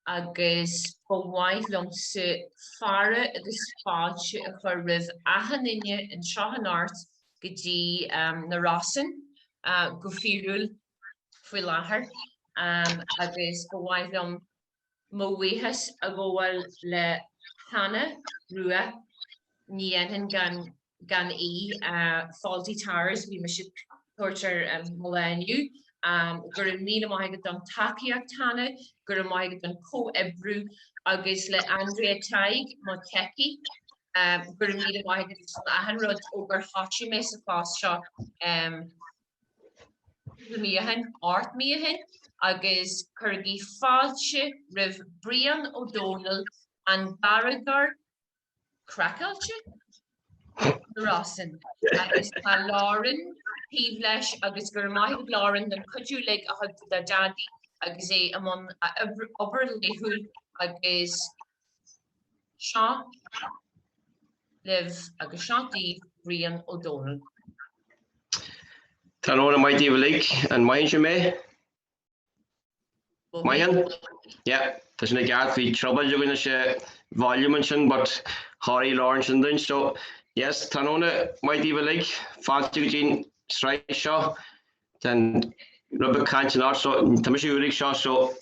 agus bhhaid lom sa fara agus fáilte a chur rih ahanine in seahanart go dtí na rasan go fiúil faoi láthair agus bhhaid lom móhuichas a bhfuil le Hannah rua níanaan gan faulty towers bhí me si torture millenniu gur míle maigad don takeíocht Hannah gur maigad don co-eagrú agus le Andrea Teig má ceci gur míle maigad ahan rud ober hatí me sa fás seo míohan art míohan agus chuirgí fáilte rih Brian ó Dónaill an baragar crackáilte Rosin agus tá Lauren píh leis agus gur maith Lauren den cuiú le a thug de daddy agus é amon obair léthúil agus Seán Liv agus Seántaí Brian ó Dónaill. Tá nóna maidí bhlig an maithn sé mé? Maithn? Yeah, tá sinna gart bhí trouble joginna sé volume sin, but Ghaeltacht Lauren sin dún, so yes, tá nóna maidí bhlig fáilte go dtín sraith seo den rubbe caiint át, so tá mis úrig seo, so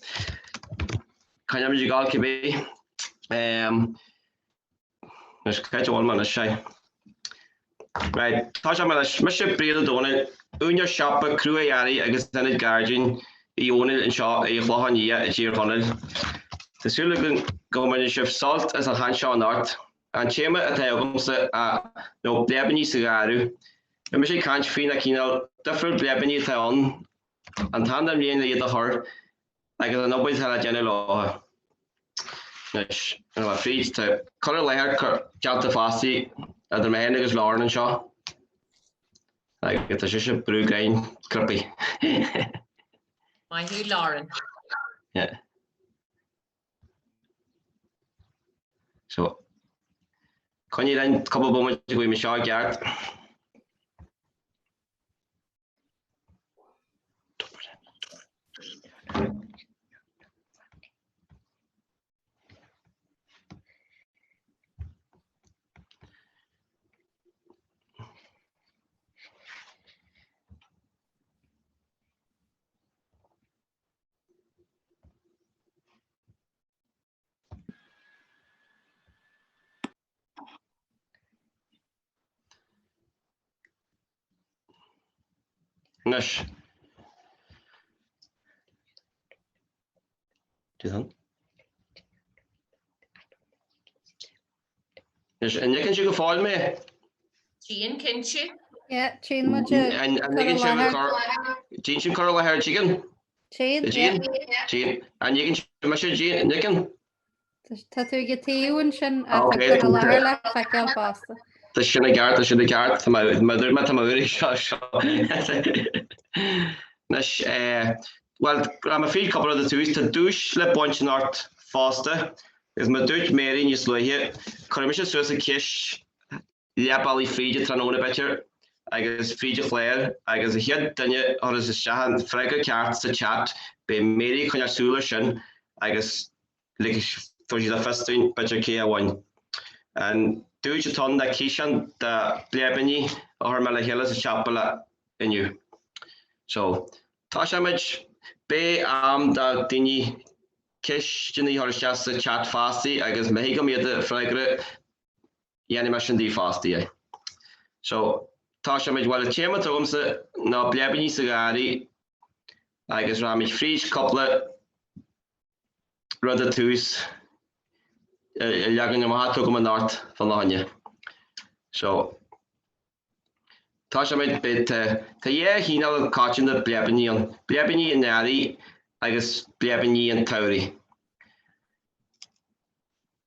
caine am gáil cibé nes caiite bháil man sé. Right, tá sé me mis sé bríad Dónaill úne siapa cruaí agus denid Guardian I Dónaill in seo I chláhan í a tíir Dónaill. Tásúla go man sibh salt as an han seo an art, an téime a tegamsa a nó Bleibíní sa garú. Mis sé caiint fina cíál difriúil Bleibíní an tan am líon iad a thir agus an nóbaid a déanana látha. Nes an bh fríd tá chur léthir ceantar fásaí a mé agus Lauren an seo. Agus tá sé brú gain crupaí. Maithú Lauren. Yeah. So, can you then couple of moments to go in seo geart? Nish. Do that. Nish, and you can go follow me. Jean, can you? Yeah, Jean, would you? And you can Jean should curl her chicken. Jean, Jean, and you can measure Jean and you can. Tattoo get tea and shin. Okay. Pasta. The sinna gart, my mother met a very shot. Well, I'm a few couple of the two to douche le bunch not faster. Is my Dutch Mary you slow here. Commission source a kish. Yeah, bally feed you on a better. I guess feed you flare. I guess a hit then you or is a shahan fragger cards to chat. Be Mary can your solution. I guess like for you the first thing better care one. And do you turn the kishan the Bleibíní or Malahilla is a chapel in you. So Tashamage be the dini kish in the horse chat fasty, I guess Mahigam yet the fragre animation de fasty. So Tashamage while the chamber tomes no Bleibíní sagari, I guess Ramage Frisch couplet rather twos. Jagan ma took an art van Lanya. So Tasha made bit he now catching the Bleibíní and Nari, I guess Bleibíní and Tauri.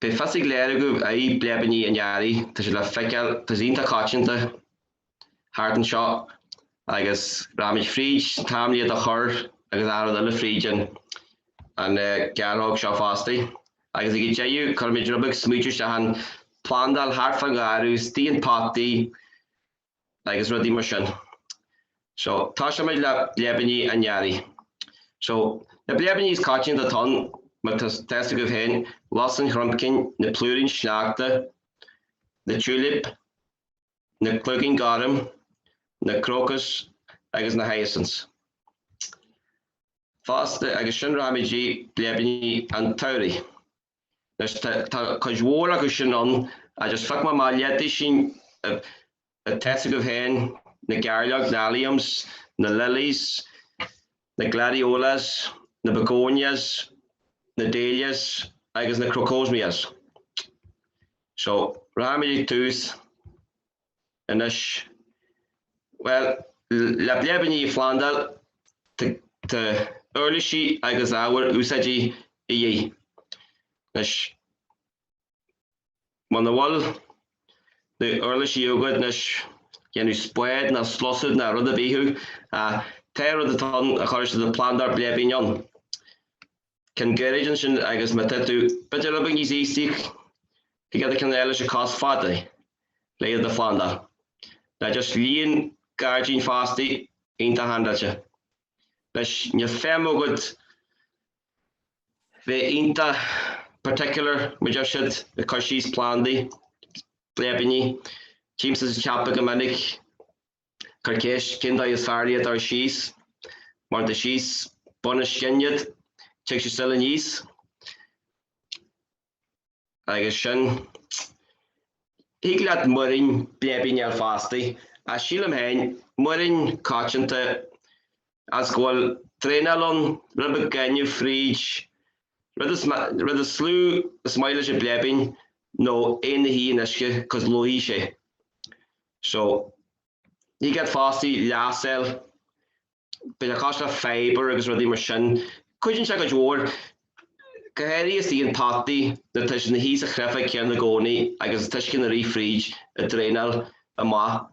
Be fasig lergu I Bleibíní and Yari, Tashla Fekel, Tazinta catching the Heart and Shot, I guess Ramage Frisch, Tamli at the Hur, I guess out of the Frigian and Ghaeltacht Faoi Bhláth. I guess you get you, Carmage Rubik, Smoochers, Shahan, Plandal, Hartfangaru, Steen Potty, I guess Ruddy Mushin. So, Tasha made Bleibíní and Yari. So, the Bleibíní is catching the ton, mar testa go bhéin lasan chrumpcin na plúrin sneachta, na tulip, na clugin garum, na crocus agus na hyacinths. Fásta agus sin ráimidí Bleibíní an taurí. Tá chuidhór agus sin an a just fuck má liadí sin a testa go bhéin na garraíodóireachta dahliums, na lilies, na gladiolas, na begonias, na dahlias agus na crocosmias. So ráimidí tús inis well le Bleibíní Flandal tá uirlisí agus ábhar úsáidí I dhé. Nes man bhfuil na uirlisí ógad nes ghenú spáid na slosad na rud a bhíthú a tá rud atá a chuir na Plandar Bleibíní an. Can gairid sin agus me tú beidir le níos ístíigh I gad can eile se cás fada léad na Flandar. Na just líon gardín fástaí ionta handailte. Leis ní fém ógad bheith ionta particular me just siad a chuir síos plandaí Bleibíní. Tíimsa is teapa go minic chuir céis cinda is fearliad ar síos mar de síos buna scinneiad teag sé still níos. Agus sin híglaat muirín Bleibíní ar fástaí a sílam hain muirín cáitinta as gháil trénalón rubbe gaiinniu fríd rud a slú smaile sé Bleibín nó éana hí isce cos loí sé. So híglaat fástaí leasáil beidir cáiste fibre agus rudí mar sin cuidann se go dúir Ghaeltacht is íon pataí na tuis na híos a chrefa ceann na gcónaí agus tuiscin na rí fríd a dréanal a má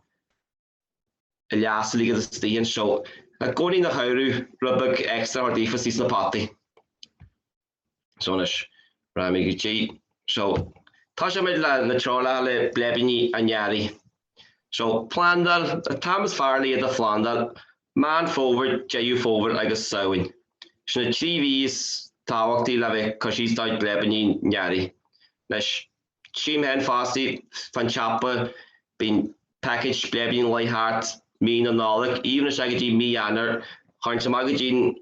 a leasa lígad a stíon seo. A gcónaí na haorú rubbe extra ar dífa síos na pataí. So nes ráimid go dtí. So tá sé muid le na trála le Bleibíní an Ghaerí. So Plandal a támas fearliad a Flandal man fóbhar deú fóbhar agus samhain. Sna trí víos táhachtaí le bheith cosís dáid Bleibíní an Ghaerí. Leis tím hen fástaí fan teapa bín package Bleibíní Ghaeltacht mí na nálaigh even is agadtí mí anar chuint am agadtín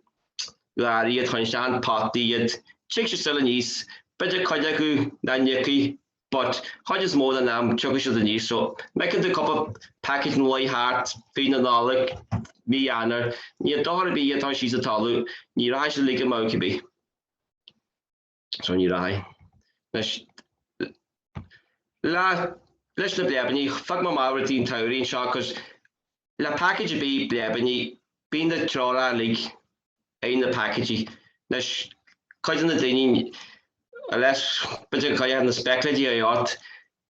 Ghaerí a chuint an pataí iad teag sé still níos beidir coide acu na nnici but chuid is mód an am tugadh sé níos so mecinn de cup package na Ghaeltacht fí na nálaigh mí anar ní dáir bí atá síos a talú ní raibh sé líka máci bí. So ní raibh. Leis na Bleibíní fuck má máirtín tauirín seo cos le package bí Bleibíní bíon na trála lig é na package leis chuidan na daoine a leis beidir chuid na speculaidí a dheart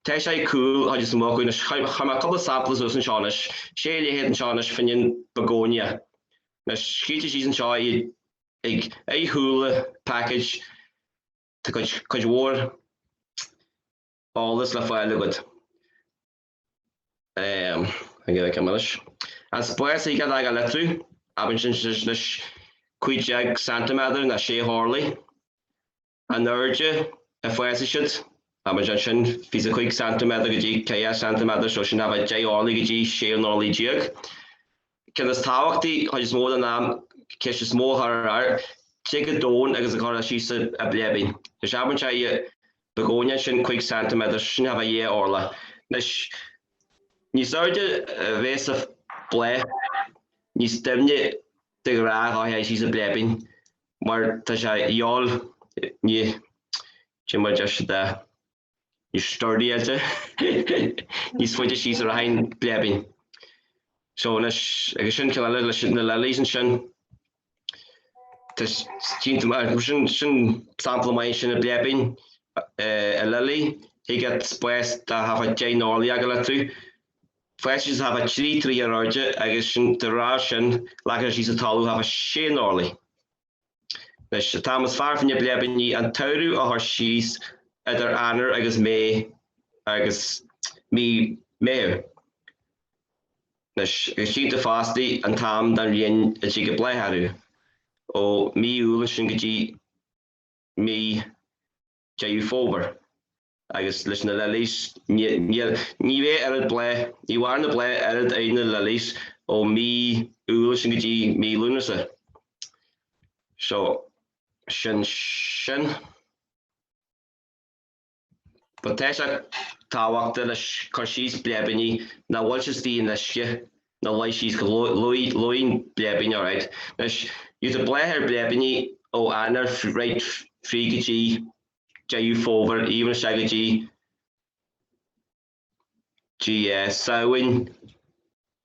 tá sé cool chuid is mócha na chuma couple samples us an seánas sé léhéad an seánas finin begonia leis scíte síos an seo ag é thuúla package tá chuid mhór álas le fáile agad. Agad camanis. As buas I gad aga letrú, abin sin leis 50 centimetr na sé hárlaí. An urge a fuasa siad, abin sin fís a 5 centimetr go dtí 10 centimetr so sin hafa 10 hárlaí go dtí 6 hárlaí díag. Cin is táhachtaí chuid is mód an am ceis is mó ar te go dón agus a chuir síos a Bleibín. Leis abin se begonia sin 5 centimetr sin hafa 10 hárla. Leis níos urge bhés a ble níos dimne de rá á síos a Bleibín mar tá sé iall ní mar just ní sturdy alte níos foiide síos ar hain Bleibín. So leis agus sin ce le leis na lelísan sin sin sampla mai sin a Bleibín a lelí hí buas tá hafa 10 hárlaí aga le tú. Fues hafa 3 ar airde agus sin de rá sin leagar síos a talú hafa 6 hárlaí. Leis támas fearfanne Bleibíní an tairú a thar síos idir anar agus mé agus mí méir. Leis síte fástaí an tam dan rion a tí go blétharú ó mí úla sin go dtí mí deú fóbar. Agus leis na lelís, ní bheith ar ble, ní bhhair na ble ar na lelís ó mí úil sin go dtí mí lúnasa. So, sin. Ba tá sé táhaachta leis chuirsís Bleibíní na bhfuil sé tíon leisce na leis síos go loín Bleibíní, alright. Leis, you the Blair Bleibíní ó anar right free go dtí deú fóbar, even se go dtí saoin,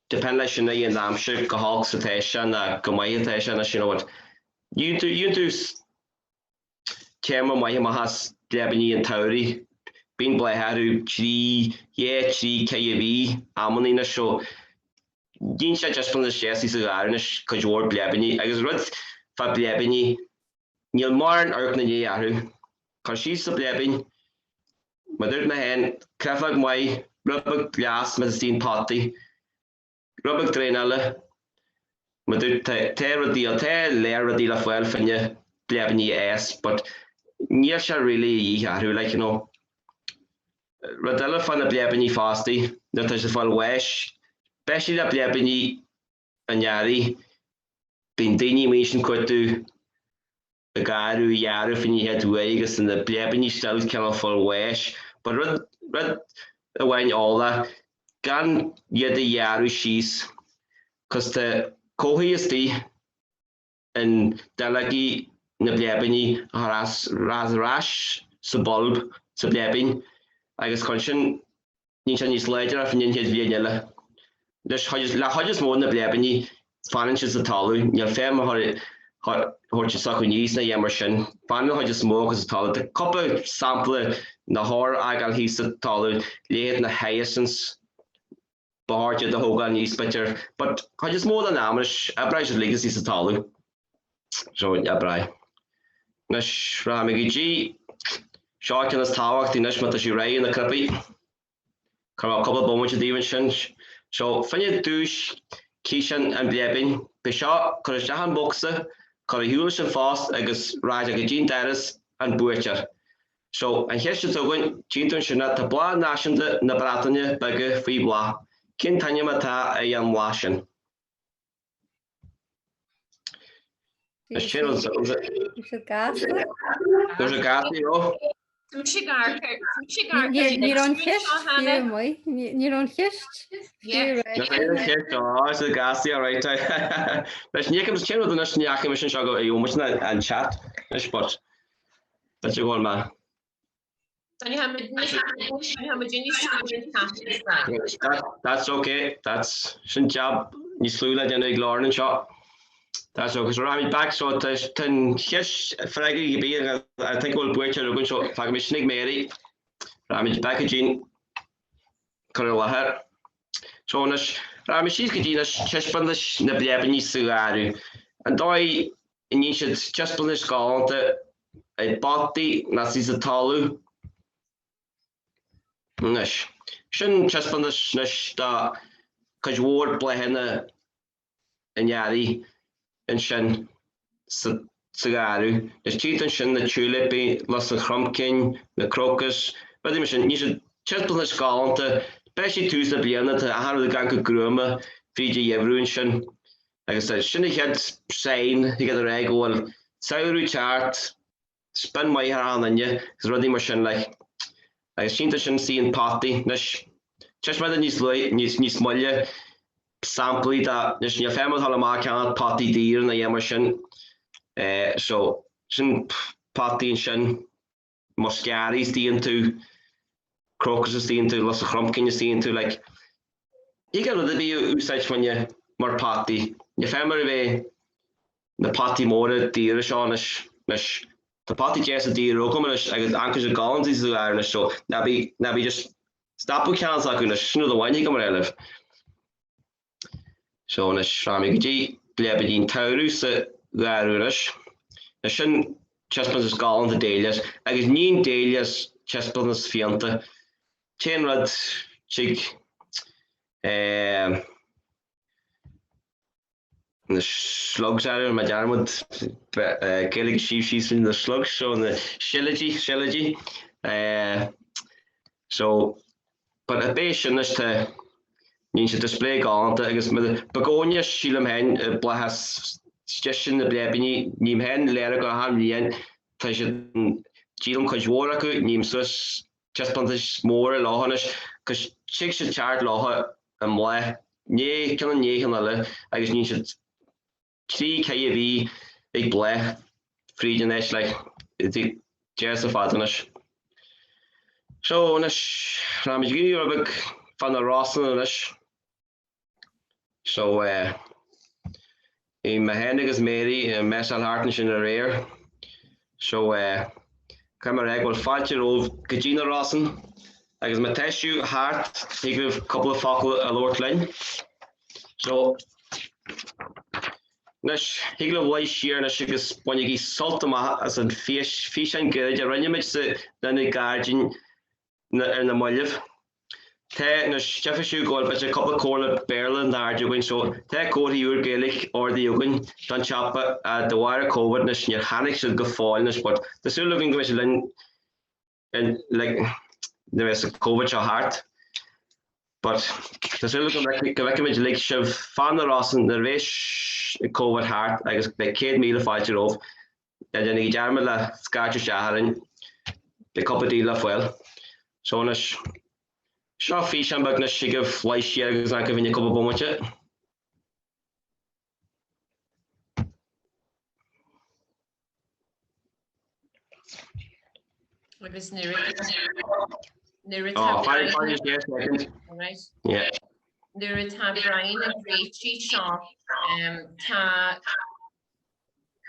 depend leis sin na dhéon amsir go hág sa téise na go maithe téise na sin óhaid. You do Cearma maithe has Bleibíní an taurí, bín bleitharú trí KV ammaní na seo. Dín sé just fan na séasí sa gáirnis go dúir Bleibíní, agus rud fa Bleibíní níl mar an arc na dhéarú. Chuirsí sa Bleibín, ma dúirt na hen, crefag mai, rubag glas me tín pataí, rubag dréanala, ma dúirt te rodíal, te léir rodíal a fuil finne Bleibíní but níl sé really dhéarú, like, you know. Rodella fan na Bleibíní fástaí, na tá sé fáil weis, beisi na Bleibíní an Ghaeltacht, bín daoine mísin cuatú a garú dhearú fin head agus in na Bleibíní stel ceann fáil weis, but rud a bhain ála, gan iad a dhearú síos, cos tá cóthaíostí in dalagaí na Bleibíní rás sa bulb sa Bleibín, agus chun sin níl sé níos leidir a fin head bhíon leis chuideas mór na Bleibíní fanan sé sa talú, níl féim thuirt sé sacu níos na dhémar sin, fanan chuideas mór go sa talú. Tá cuppa sampla na thóir agal hí sa talú, léad na hyacinths, báirte de thógáil níos bitir, but chuideas mór an amris, a braid sé légas í sa talú. So, a braid. Nes ra me go dtí, seo cin as táhacht í nes me tá sí ré na crupaí, chun a couple bómhainte díhann sin. So, finne dúis císan an Bleibín, be seo chun is deachan boxa, chun a hiúla sin fást agus ráid a go dtín deiras an buirtear. So, an cheiste tugann, tíntún sinna tá blá náisianta na Bealtaine Bealtaine Faoi Bhláth, cin taine matá a an mhlá sin. Is sin Is it gas? There's a gas ó. Ní an cheist mai, ní an cheist. Is a gasí a right. Leis nícham sin na sneachim sin seo go dhéomna an chat na spot. That's your one man. That's okay. That's sin job. Ní slúla den ag lárin seo. That's okay. So I'm back. So ten kish fraggy be. I think we'll break it. We're going to fag me snig Mary. I'm back again. Carla her. So nas I'm she's getting us just bundish na Bleibíní sugaru. And I in you should just bundish call the a body nasis a talu. Nish. Shouldn't just bundish nish da cause ward blehena in Yari. In sin sa garú. Is títan sin na tulipi, las na chromcin, na crocus, byddi me sin, ní sé tjespil na scálanta, beisi tús na bliana ta ahar na gang go grúma, frídi eagrú sin. Agus sin na head sein, hi gad a reg oal, saurú chart, spin mai har an anje, gus rudi mar sin like. Agus títan sin sín pati, nes tjespil na nís molle, sample that there's your family hall can't party deer na yammer sin so sin party and sin muscaries the into crocuses the into lots of crumpkin you see into like you get to be such when you more party your family way the party more deer shonish the party just a deer come I get anchors of gallons is the so that be just stop with cans like the one you come live. So na srámig dí Bleibíní taú sa garúris. Na sin chespal is gálan a déilias, agus níon déilias chespal nas fianta. Cén rud sig na slugs ar ma darmod Gaelic she's in the slugs so the shelligi so but a patient is to need to display Gaeltacht agus with begonia sílam hen blahas station the Bleibíní ním hen lera go ham líon tá sé dílam chuidhór acu ním sus just pantas mór láhanis cos chick sé teart látha an mla né can néchan le agus ní sé trí KV ag ble frídin eis le the jazz fadanis so nas ramigi rubik fan the Rossen is so in my hand is Mary mesal hartnish in the rear so camera will Fáilte of Gagina Rossen I guess my tissue heart take a couple of focal a lower line so Nish higla white shear na shigas when you get salt as a fish and good you run your mix then the guardian in the muliv te na chefishu goal but a couple of corner Berlin arguing so te go to your Gaelic or the Yugan dan chapa the wire COVID nish your panic should go fall nish but the still looking English and like there is a COVID your heart but the still looking like shiv fan the Rossen the race COVID heart I guess by Kate Mila Fáilte of and then he jarmala scratch shaharin the cup of deal of well so nish Sure fish and bag na shigaf fly share is not giving you a couple of much it. It was near Oh, 5 years second. Right. Yeah. Near it had Brian and Rachel Shaw ta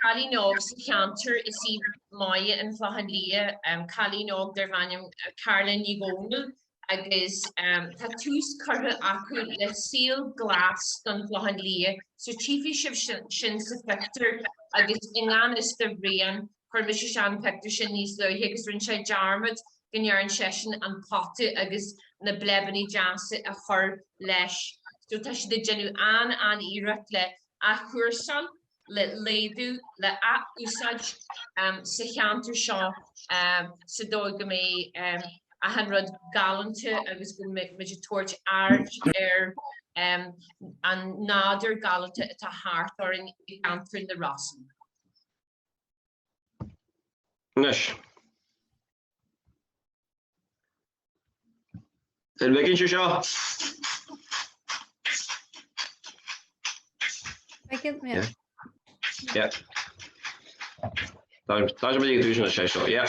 Cali nog cheantar is í Mháirt and Flahan Lia Cali nog der vanum Carlin Dónaill agus tá tús curtha acu le seal glas don Flahan Lia so chiefly sin sa picture agus ingan is the rian chuir mis sean picture sin níos le agus rin sé jarmad gnear an session an potte agus na Bleibíní jase a chur leis so tá si de genu an irat le a chúrsaí le léadú le a úsáid sa cheantar seo sa dóig go mé a hanrod galante agus go mé torch ard an náidir galante tá hart or in cheantar in the Rossen. Nish. And making sure Yeah. Yeah. That's really good to say so. Yeah.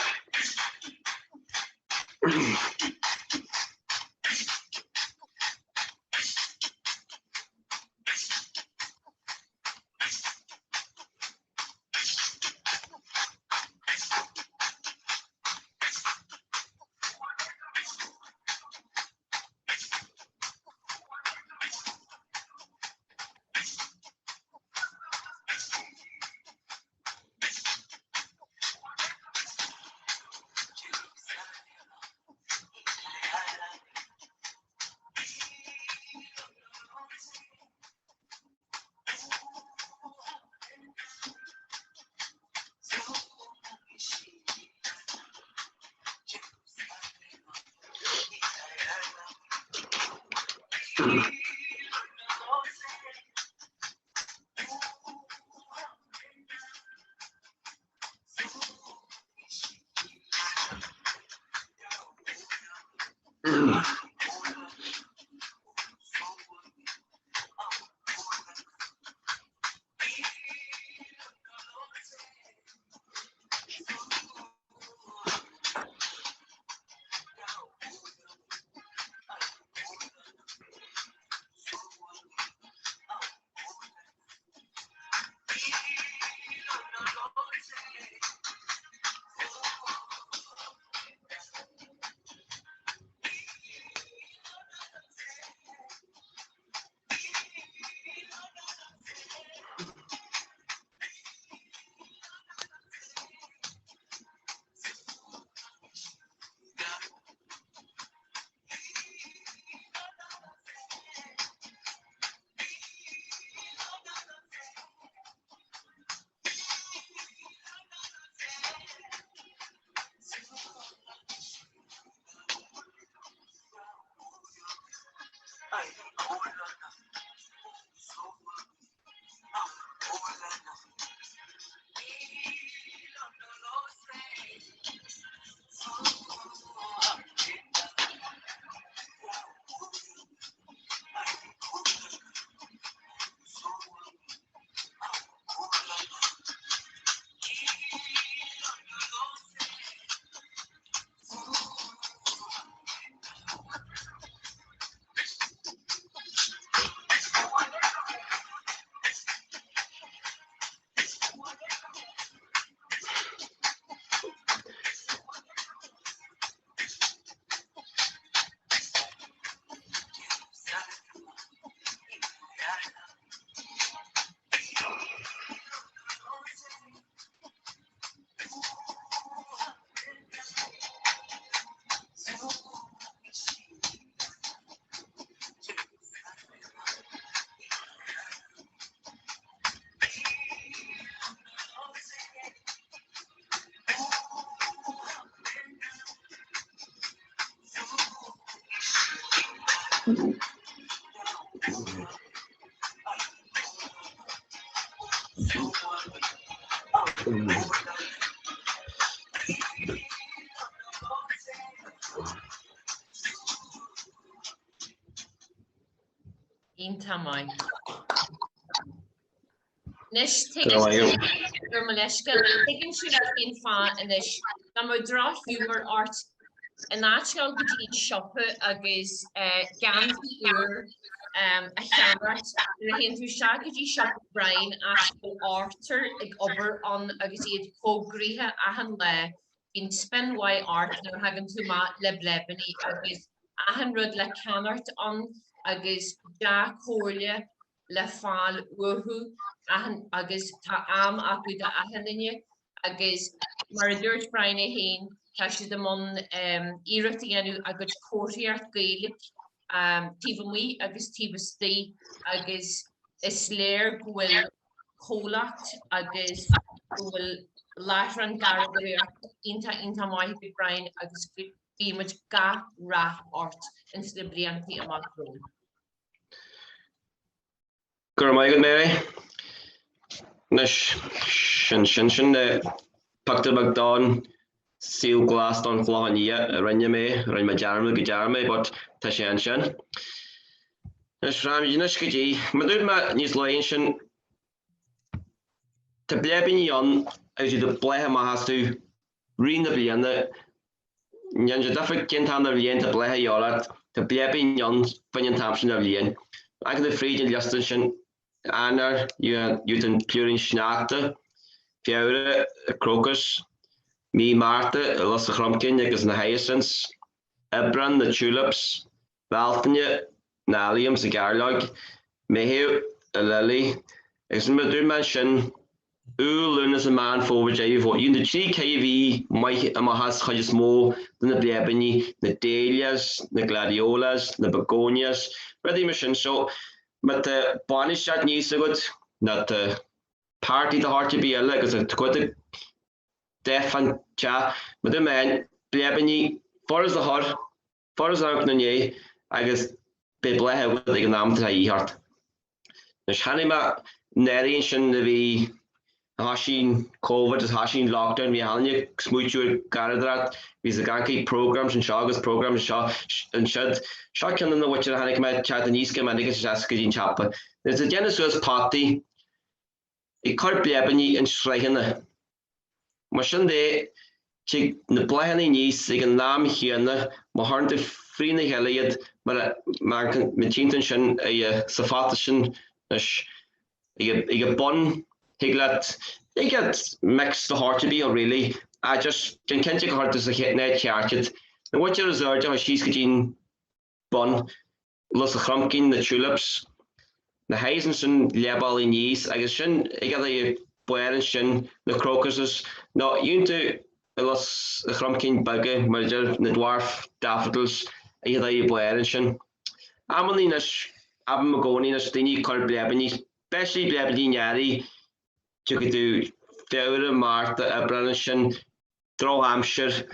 Ínta mai. Nish taking siúd cin fá inis na mo drá humor art in áiteáil go dtí siopa agus gantaí uair a cheantar na hen tú se go dtí siopa brain ascail átar ag obair an agus iad cógríthe ahan le hín spinwai art nó hagan tú má le Bleibíní agus ahan rud le ceanart an agus da cóirle le fáil uathu agus tá am acu de ahanine agus mar dúirt brain a hain tá si de mon iireachta dhéanú agus cóirtíart Gaeilge tíbhaí agus tíbhastí agus is léir bhfuil Ghaeltacht agus bhfuil láithrean garraíodóireachta ínta Mháirt brain agus bhíimiid ga rath ort in de blianttí amachrún. Gur maigad Mary. Nish sin pactar Magdán síl glas don chláhaníe rinne mé rin me dearmú go dearmé but tá sé an sin. Nish ráim nish go dtí, ma dúirt me níos léon sin tá Bleibíní an agus iad bléthe má hasú rion na bliana Njan je dafa ceantar blian tá bléthe eolat tá Bleibíní an fainn tamsin a blian. Ag de frídin liastan sin Anar, you ten plurin snaakte, fiure, crocus, Mháirt, losse gromkin, agus na hyacinths, Ebran, the tulips, Bealtaine, na alliums, the garraíodóireachta, mehew, a lily, is me doen man sin, linn is a man forward jay voor you the chi kv my has chas mo than the Bleibíní, the dahlias, the gladiolas, the begonias, ready mission so but the banish shot needs so good that the party the heart to be a leg as a quite deaf and cha but the man Bleibíní for as the heart for as out na I guess be blehe with the naam to heart the shanima narration the Hashin COVID is Hashin lockdown we halne smoochur garadrat these ganki programs and shagas programs and should shotgun in the which hanik met chat and iska manigas jaskadin chapa there's a genesis party a cart Bleibíní and sraith machine de chi na blahani nis ag an naam hianna ma harnte frine heliad but man mit sin a safatashin is a bon I get mixed the heart to be really. I just can take heart as a hit net charted. And what you resort of she's getting bun, lots of crumpkin, the tulips, the Heisenson label in yeast. I guess shin, I got a boy and shin, the crocuses. No, you into a lots of crumpkin bugger, merger, the dwarf daffodils, I got a boy and shin. I'm only Nish, I'm going in a stingy called Bleibíní, especially Bleibíní Yari. You could do Faoire, Mháirt, Ebran, Throw Hampshire.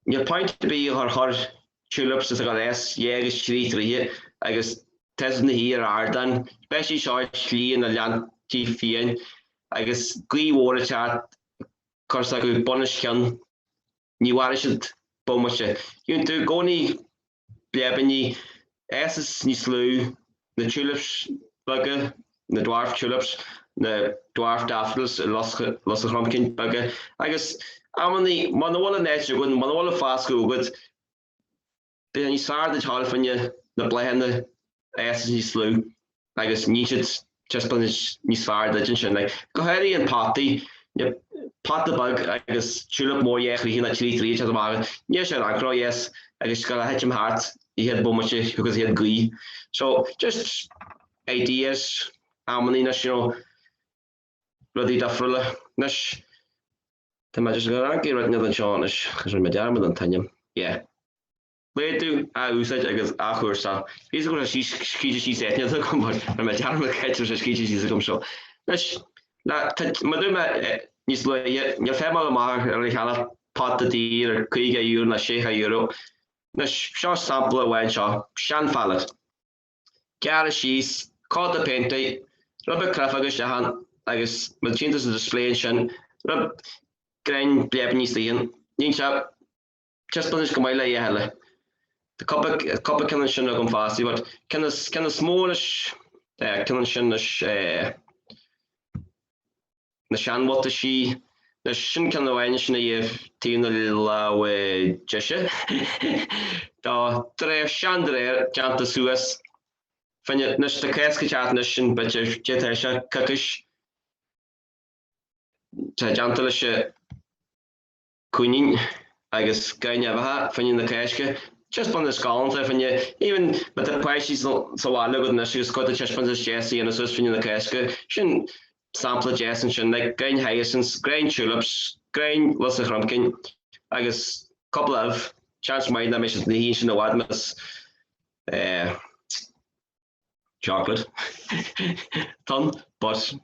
Your point to be her tulips is a less, yeah, street here. I guess Tesna here are done, especially short Lee and the land chief fian. I guess Glee water chat, Corsaco Bonishkan, New Warishit, Bomasha. You do Goni Bleibíní, Esses Nislu, the tulips bugger, the dwarf tulips. The dwarf daffodils, lots of crumpkin bugger. I guess I'm on the Manawala nature good, Manawala fast go good. Then you saw the child from you, the blend the asses you slew. I guess Nietzsche's just on his fire that and like Ghaeltacht and potty, pot the bug, I guess tulip more yeah, we can actually three each other market. Yes, yes, I just got a hitch him heart. He had much because he had glee. So just ideas, harmony, you bloody dafrula nish the magic garanti right now than Seanish because we're madam than Tanyam yeah where do I usage I guess achursa he's going to she said yeah come on I'm madam catches she's come so nish la maduma nislo your family mar or hala pot the deer or kuiga euro na sheha euro na seo sample a bhain seo, sean fallat. Gearra síos, cáda painta, rubber crafagus jahan, agus malchintas a display sin, rub grain Bleibíní slíon, nín se just bunis go maile é heile. The coppa cinnan sin agam fásaí, but cinna smóris cinnan sin na seanmhata sí, na sin cinna bhaine sin a dhéobh tína le deise. Tá tréh seandréir ceanta suas, fanne nas tá césca teatna sin beidir détar se cacas, tá deanta lei se cúinin agus gaine bhatha fanne na césca, just on the scalanta fanne, even with the prices so while ago na siús cotta just on the Jesse and sus fanne na césca, sin sample Jesse sin like grain hyacinths, grain tulips, grain was a crumpkin, agus couple of chance mind that makes the sin of wadmas chocolate ton, but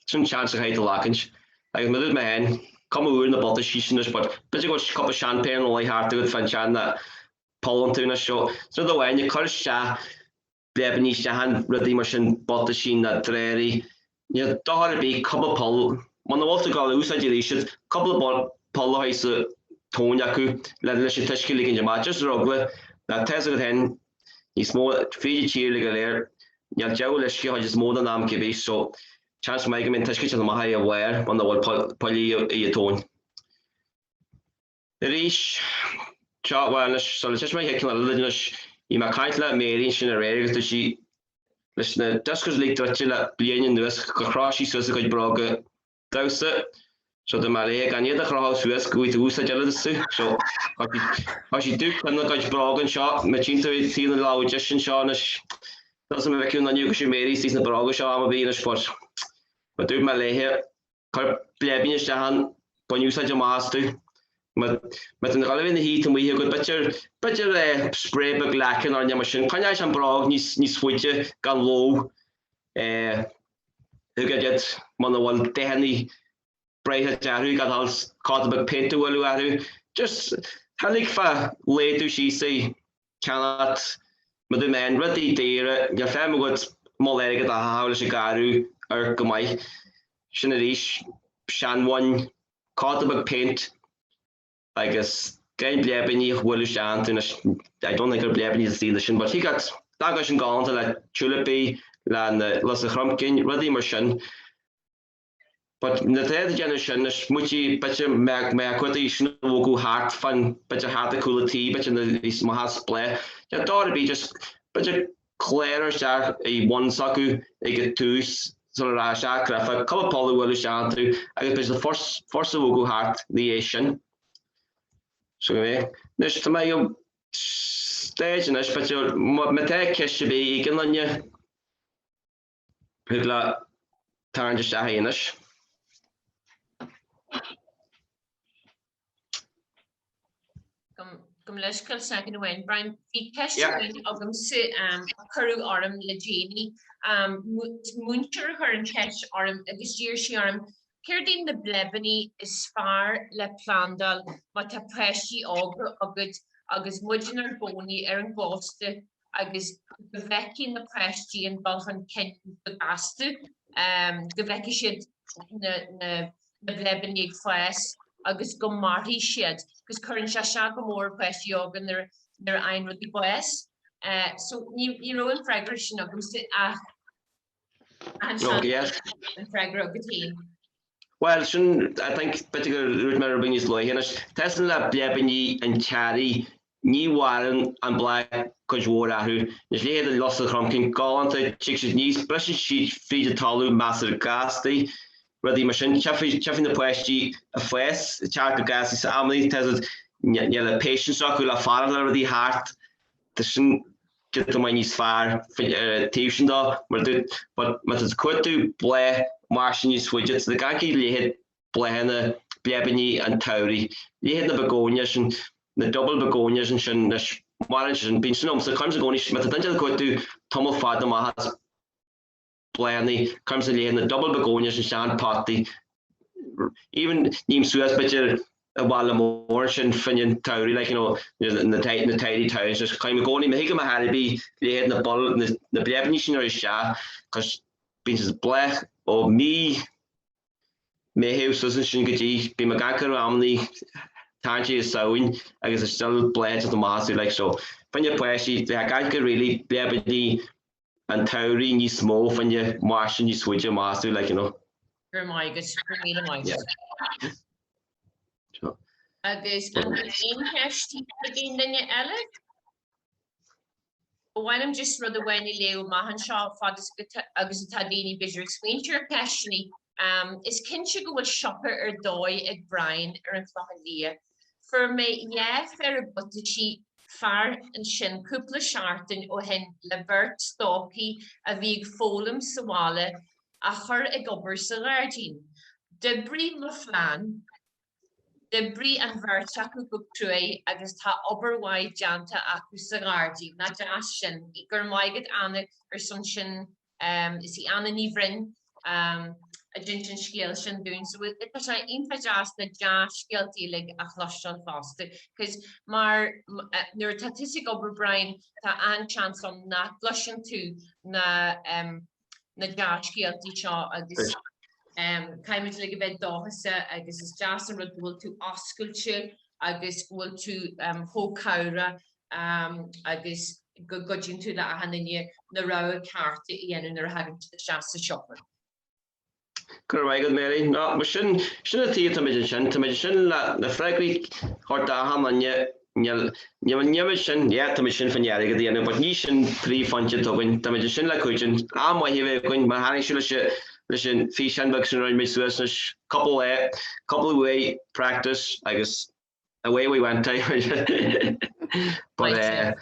some chance of hate the lockage. I admitted my hand come over in the bottle sheishness, but you got a cup of champagne only hard to fan chan that pollen to show. So the way you curse sha Bleibíní shahan ready machine bottle sheen that dreary. You don't be couple pull. When the water got loose, I deleted couple of pull ice tone yaku, let the tishki in your matches rugby. That Tesla hen is more free cheer like a lair. You're jowlish, you just more than I'm giving so. Chance make him in touch on the high aware on the word poly a tone. The reach chart wireless, so just make a little you might kind let me in a area to she listen. Duskers leak to a billion news, croshy so good broga douse it. So the Malay can either cross with go to jealous. So, what she do when the guys brog and shot, machine to see the law just in Shawnish doesn't make you on you because you made these in the brog shop being a spot. But do my lay here, Bleibíní stahan, when you said your master, but in the heat and we hear good better spray bug lacking on your machine. Can I some brog, ni switch gone low, who get it, one Danny, bright who got all caught the big paint to Walu, just Halik fa lay to she say, cannot, but the man ready there, your family would more like a house garu. Or Gomai, Shinarish, Shan one, caught the big paint. I guess Gain Bleibíní, Willu Shant, I don't think Bleibíní is the shin, but he got Dagosh and gone to like Tulipy, Lan Loss of Crumpkin, ready machine. But in the third generation, is muchi better make quotation will go hard fun, better hard the cool tea, better the Mahas play. You thought it'd be just better clearer, a one saku, a get two. So Rasha Crafa, couple of poly will shan through. I guess the first will go hard the Asian. So this to my stage and I but your mate kiss should be egan on you. Pugla turn to Shahinish. Come let's kill second away. Brian, the question of them sit Kuru arm Legini. Muncher her and catch arm this year she arm Kirdin the Bleibíní is far le Plandal but a pressy agus mudgener bony Erin Boste agus geveki the pressy and Balhan Kent the Bastu geveki shit the Bleibíní fast agus go Marty shed because current shasha go more pressy and their ein with the boys. So you know in fragration of them sit and yes. Well, I think particularly root Bleibíní is low here. Testing that Bleibíní and Cherry, New Warren and Black Kujwara who is laid the loss of Crumpkin, Gaeltacht, Chicks knees, brushing sheet, feed the talu, master gasty, ready machine, chuffing the question, a face, the charcoal gas is family, tested the patience, ocular father of the heart, the get the money's far, tuition though, but it's quite to play. Martian widgets, the Ghaeltacht hit Bleibíní, Bleibíní and Tauri. You hit the begonias and the double begonias and shin marriage and being so comes the gonish, but the danger go to Tomal Fad the Mahas Bleibíní comes in the double begonias and shan party. Even Neem Suez, but while more sin finnin tauri, like, you know, the tidy towns, just kind of going in, make him a halibi, lay in the ball, the Bleibíní or sha, because being black or me house doesn't shin gaji, be magaka ramni, tangy is sewing, I guess it's still bled to the master, like so. When you play, she, I can't really Bleibíní and tauri, you small, when you march and you switch your master, like, you know. For me the Mháirt. Agus an intestí again then you Ellen. When I'm just rather when you leo mahan shop fathers agus tadini bizar explainer keshni is kinship go shopper or dói ag Brian or a clochalia. For me, yeah, fair but she far and shin couple sharten o hen lebert stocky a vig folum sawale a her a gobber salardine. Debris maflan Debris and Ghaeltacha go true agus tá oberwide janta acu sagardi na jashin gur maiget anna or son sin is he anna nivrin a jinjin scale shin doing so it is a infajast na jash guilty a chlostal fast because mar nur tatisig ober Brian ta an chance on na blushing to na jash guilty cha agus Caiimid le bheith dáthasa agus is deasan rud bhfuil tú oscailte agus bhfuil tú thócabhra agus go gudíonn tú le aithne na rá carta i dhéanann ar hagann seasta shopper. Gur raigad Mary, no, mar sin a tíad tá sin na freigraí thar datham Nyamid sin, yeah, tá sin fan jarige dhéanamh, but ní sin príomhfhainte tugann, tá sin le chuidin, am mai híh chuin mar hanig siúla sin fi shanbug sin round me Swiss couple of way practice I guess away we went but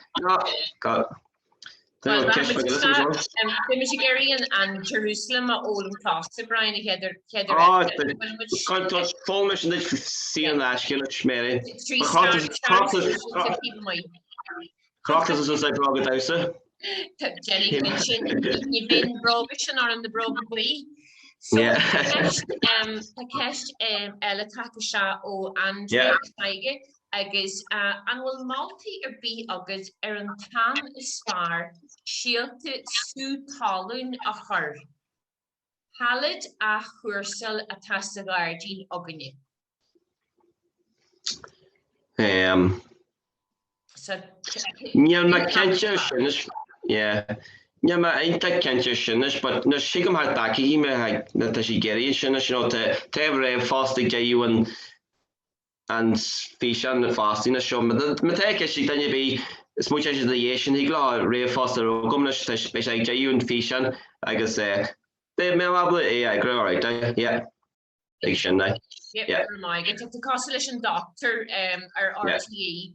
got Ghaerí and Jerusalem are all in class Brian heather full mission that see on that Mary Crocus is like Rogadausa Jenny mentioned you've been Brogish or in the Brogadway. So yeah. Takesh Ghaeltacha o Andrea Tiger agus an will multi or be agus an tan is far shielte su talun a her Halid a chúrsaí a tasagardin ogni. So yeah. Yeah, ma einta kentje sinnes, but na sigam har daki me ha na ta si geri sinnes, you know, te ever fasting you and fish and fasting na show. Me take she then you be as much as the Asian he gla re faster gum na special you and fish and I guess they me able I grow right yeah. Fiction yeah. My get the constellation doctor or RTE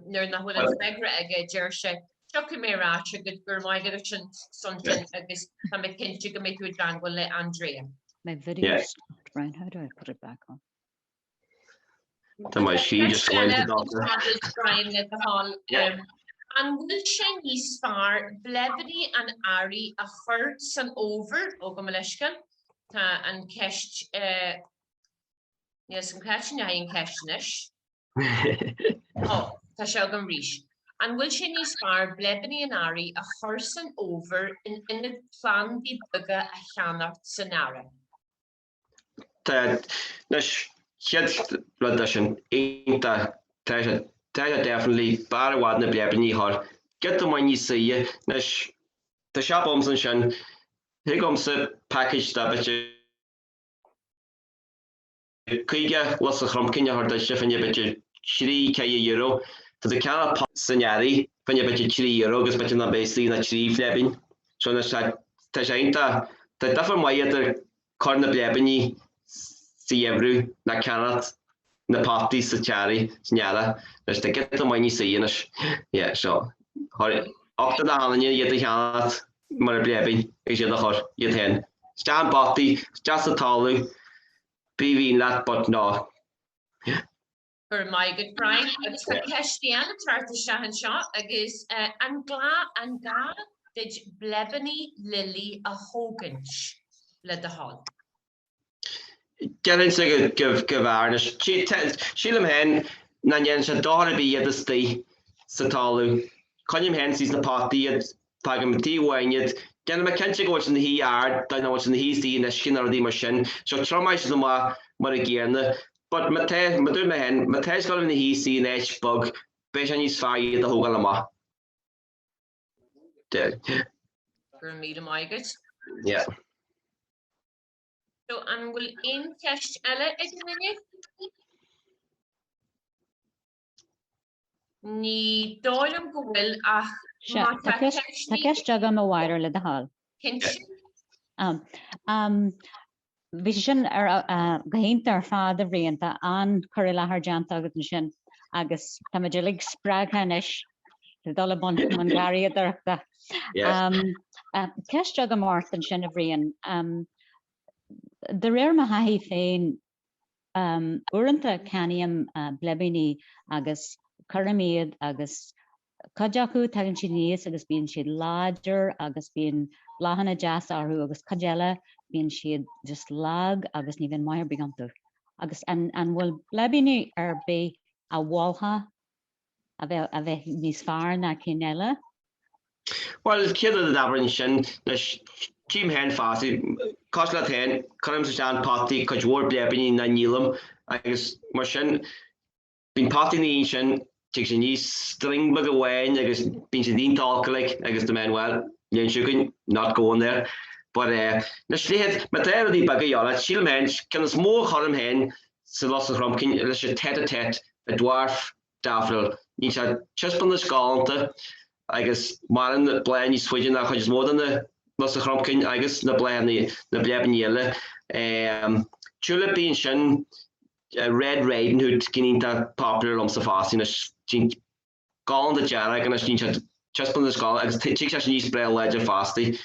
near na wala begra ag jersey. Chuck me ra good for my getting something agus I'm a kin chicken make with Dangwell Andrea. My video stopped, Brian. How do I put it back on? To my she just went to doctor. Brian at the hall. And will Chinese far Bleibíní and Ari a hurts and over Ogamaleshka and Kesh yes, I'm catching I in Keshnish. Oh, Tashogam Rish. And will Chinese far Bleibíní and Ari a person over in the plan the bugger a cheantar scenario. That het bloodation ain't that definitely bar wad na Bleibíní har. Get the money see nash the shop ums and shan here comes the package that Kuiga was a chromkin har the chef and you bet you €3,000 to the can of Signari, when you bet you €3 because bet you not basically na Bleibíní. So that's that Tajainta the different way at the corner Bleibíní see eagrú na cannot na party sa cherry Signara. There's to get the money see in us. Yeah, so after the hand you get the cannot mar Bleibíní is you the hor you ten. Stand party just a talu Bígí that but no. For my good Brian, it's for Keshtian, Tarta Shahan Shot, agus and Ga did Bleibíní Lily a Hoganch led the hall. Gelin sig gyfarnes. Sílim hen na yen se dóra bí iad ystí sa talú. Conim hen sy'n na pati iad pag am tí wainid. Gelin ma cyntig oes yn hi ard, da'n oes yn hi sy'n esgyn ar ddim o sin. So tromais yn yma mar y gyrna. But ma dwi'n hen, ma teis gael yn hi sy'n eich bug, beth yn i sfai iad a hwgal yma. Gur míle maigad. Yeah. So an bhfuil aon ceist eile ag an ní dáilm go bhfuil ach Tá ceist agam a bhhair le de hall. Bhí sin ar gahéntar fád a bhríonnta an chuir lethar deanta agat an sin agus tá maidilig sppraaghanis dul bon man garraíodóireachta. Ceist agam Mháirt an sin a bhríonn. De réir ma haí féin uaireanta ceannaíam Bleibíní agus Ghaeltacht agus Cadeacu tagann siad níos agus bíonn siad láidir agus bíonn bláhanna deas orthu agus cadeile bíonn siad just lag agus ní bhíonn maithir bigantú. Agus an bhfuil Bleibíní ar bé a bháltha a bheith níos fearr na cin eile? Well, céad a dabhainn sin Team hen fási, cosla hen, chuim sa sean pati, codhór Bleibíní na nílam, agus mar sin, bín pati ní sin, teag sin níos string bag away, agus bín sin dín talcalig, agus the man, well, yen siúcin, not going there. But, na sléad, ma tair a dí bag a yola, síl men, can as mór chorm hen, sa los a chromcin, leis a tet, a dwarf dafril, ní sa chispon na Gaeltachta, agus maran na blaen ní swidin a chud mór na los a chromcin, agus na Bleibíní eile. Chúla bín sin, Red Riding Hood cinínta popular sa fásin sin gáin de dearag an sin chispon na Gaeltachta agus tí se níos breil leidir fásti.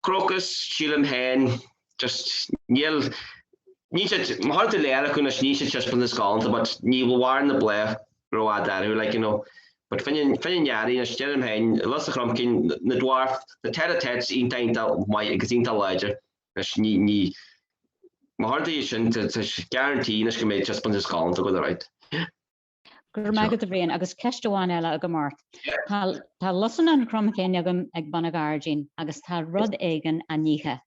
Crocus sílim hen just níl Mháirt a léire chun ní sé chispon na Gaeltachta, but ní bhhar na Bleibh roá darú, like, you know. But fin jari na stem hen los a chromcin na dwarf na tets intainta mai agus inta leidir ní Mháirt sin guarantee na go méid just pon Gaeltachta go right. Gur maigad a bhríonn agus ceistúháin eile aga Mháirt. Tá losan an chromcin agam ag banna gargin agus tá rud éigen a níthe.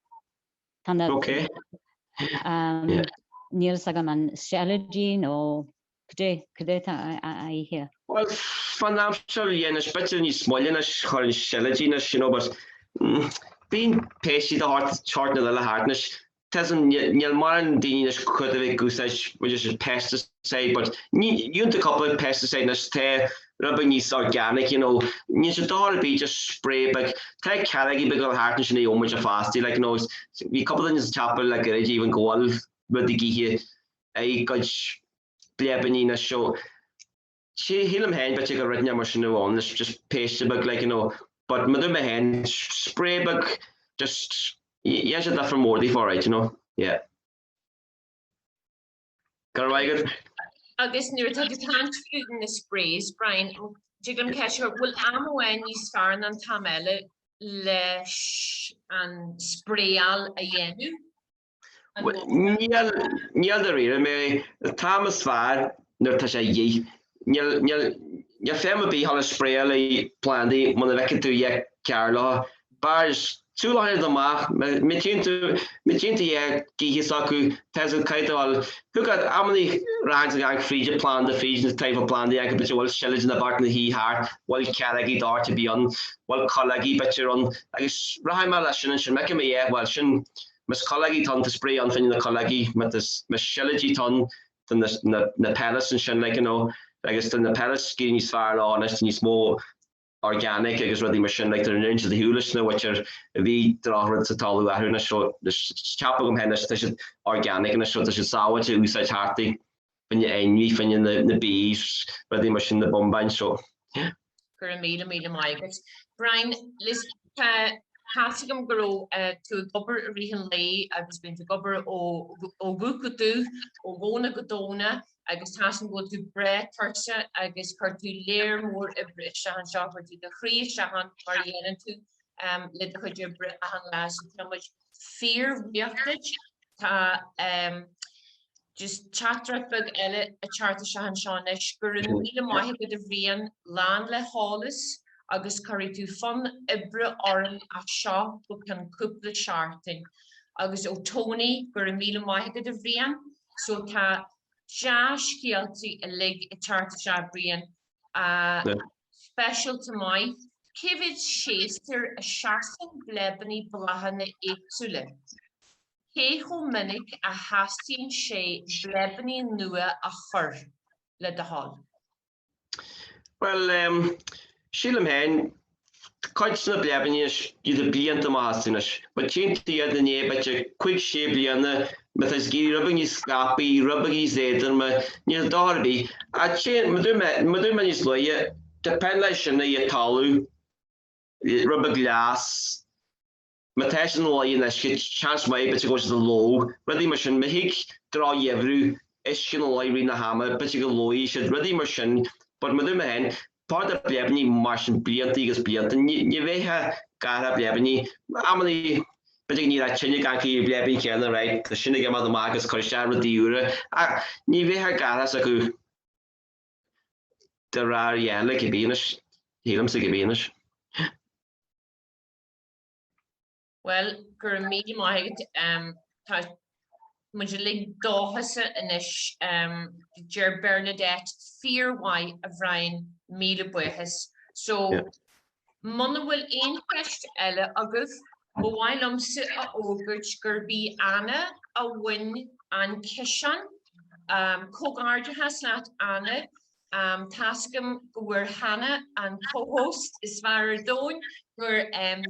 Okay. Níl agam an strategy nó Cadé a ihe? Well, financial yen is better ní smolin as chorn strategy, you know, but being patient the heart chart na le hartness tesn níl maran díine is chud a gúsais which is pesticide, but you a couple of pesticide na te rubber níos organic, you know, ní sé dá be just spray but te caragi big hartness in the much fasti, like, you know, we couple of things chapel like even go all with the gihe I got Bleibíní na show. She him hen, but you got written mar sin on. It's just paste bug, like, you know. But mother my hen spray bug just yeah, that for more for right, you know. Yeah. Gharraí. Agus nuair tá tanú na sprays, Brian, Jiglam Kesher will amhain níos fearr an tam eile leis an spréal a dhéanú. Níl a rire mé Thomas fearr nuair tá sé dhí. Níl féim a bí hall spréal i plandaí man a bheice tú dhéag cearla. Bars túláir amach mitínta dhéag gíhis acu teú caiitáil thugad amnaí ráid a gang fríide plán de fríide na taobh plandaí ag bit bhfuil seilid na bar na híthart bhfuil cearagaí dáirta bíon bhfuil colagaí bitir an agus rahaim lei sin sin meice mé dhéag bhfuil sin mas colagaí tan to spray an fin na colagaí mas seilidí tan na pelas and sin, like, you know, agus na pelas gí níos fearr honest níos mó organic agus rudí mar sin, like, they're an inch of the hulish na which are bhí dráhad sa talú athú na seo ceapagam hen is organic na seo is sáhaid úsáid hartaí fin einmhí fin na bís rudí mar sin na bombain seo. Gur míle maigad. Brian, lis Hasagam grow to gober rihan lay, agus been to gober o gukudu, o gona godona, agus hasan go to bre tursa, agus kartu lair more every shahan shopper to the free shahan variant to let the bre ahan las so much fear reactage, just chatrat bug elle a charta shahan shanish gur mile mahi go de rian lan le hallis agus curry tú fan ibre orm a sha go can couple charting agus o Tony gur mile mahi go de rian so ta Jash Ghaeltacht a lig a charta sha brian special to my Kivid Shester a Shasan Bleibíní Blahana éagsúil. Cécho minnig a hastín sé Bleibíní nua a chur le de hall. Well, Sheila hen, coitsna Bleibíní is the blianta mástinas, but chinti at the name, but a quick shape bliana, met as gee rubbing his scrappy, rubbing his zeder, near Darby. A chain, Madame is lawyer, the penlation a talu. Rubber glass, Matation line as chance my but goes to the low, ready machine mahik, draw yevru, Eskin Irina hammer, but you go low, you should ready machine, but Madame Hen, part of Bleibíní Martian Bealtaine, Bealtaine, Yeveha, Gara Bleibíní, Amity, but you need a Chinagaki Bleibíní Canada, right? The Shinigam of the Marcus, Korshara de Ura, Yeveha Gara Saku. There are like a beanish, Helam Sigabinish. Well, gur mí maigad tá muid lig dóhasa inis Ger Bernadette fearwai a bhrain míle buchas. So mana bhfuil aon cheist eile agus bhhail lomsa a ógurt gur bí Anna a bhain an cisean cógardaithe leat Anna tascam go bhfuair Hannah an co-host is bhar dóin gur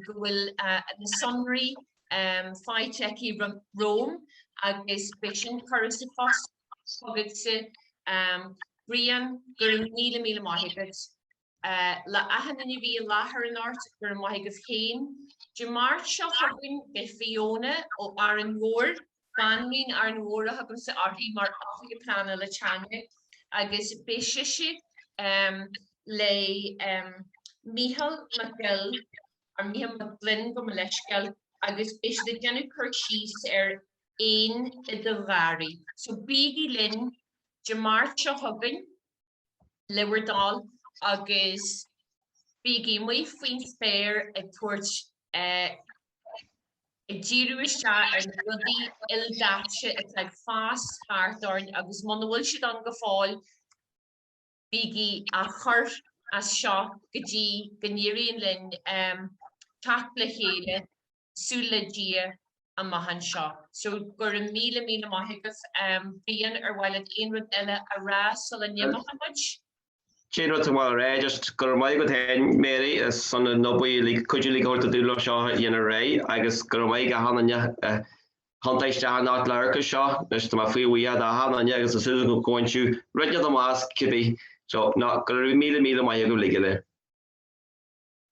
go bhfuil na sunraí Fáilte Rome agus bisin churas fos agad sa Brian gur míle maithigad le ahanana bhí láthair an ort gur maithigad chéin de Mháirt seo hagann be Fiona ó ar an mhór banlín ar an mhór a hagann sa artí mar Oifigigh Pleanála Teanga agus béisiise le Mícheál McGill ar Mícheál McGlynn go leisceil agus is de déanú chuirsís ar aon I do Gharraí. So Bígí linn de Mháirt seo hagann Liwerdal agus Bígí mui faoin spéir ag tuairt I ddíriú iste ar na rudaí ildáte ag ag fás thart agus mana bhfuil siad an go fáil Bígí a chur as seo go dtí go níoraíonn linn teach le chéile súla dia a maithan seo. So gur míle maithigad bíonn ar bhfuil aon rud eile a rá sula nimachmuid. Chain tomorrow, just got my good head, Mary, as son of nobody, could you go to do lo shaw in a ray? I guess got my hananya, Huntai not Larka shaw, just my free we had a hananya as a citizen going to regular mask, Kibby. So not gonna be me my legally.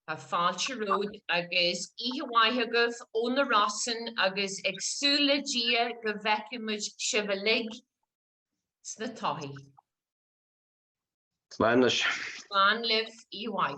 A Fáilte road agus Ihawaihagah on the Rossin agus éagsúil dia go bhfeicimid sibh lig sna taithí. Spanish. Slán liv Ihawaii.